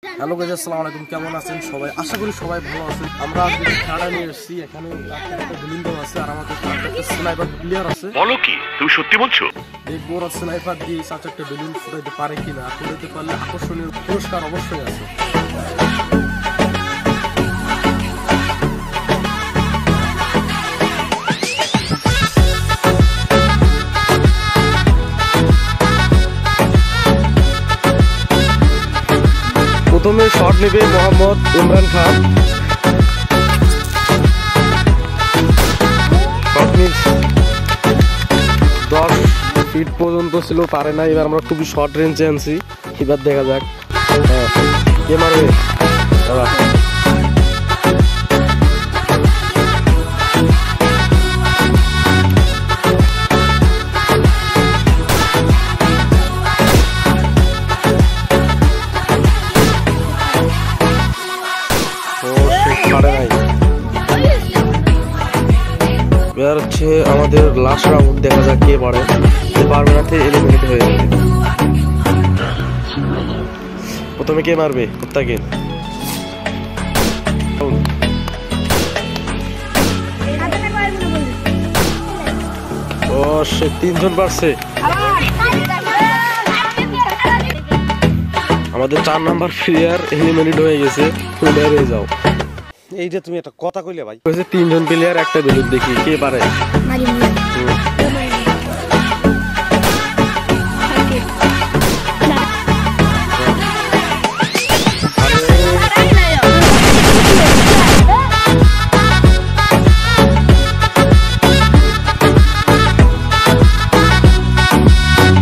Hello guys, আসসালামু আলাইকুম। কেমন আছেন সবাই? আশা করি সবাই ভালো আছেন। আমরা আজকে খেলা নিয়ে এসেছি। এখানে একটা বিলিন্ডো আছে আর আমাদের একটা স্নাইপার প্লেয়ার আছে। বলো কি, তুমি সত্যি বলছো? দেখবো ওরা স্নাইপার দিয়ে একটা বেলুন ফুটাইতে পারে কিনা। ফুটাইতে পারলে আকর্ষণীয় পুরস্কার অবশ্যই আছে। প্রথমে শট নেবে Mohammad Imran Khan. Shot miss 10 fit পর্যন্ত ছিল, পারে না। এবার আমরা খুবই শর্ট রেঞ্জে আনছি। এবার দেখা যাক কে মারবে। এবার হচ্ছে আমাদের লাস্ট রাউন্ড, দেখা যাক কে পারে। পারবে না, এলিমিনেট হয়ে যাবে। প্রথমে কে মারবে? কুত্তাকে। ও সে 3 জন পারছে। আমাদের 4 নাম্বার প্লেয়ার এলিমিনেট হয়ে গেছে। বের হয়ে যাও। এইটা তুমি একটা কথা কইলে ভাই। 3 জন প্লেয়ার একটা বেলুন, দেখি কে পারে।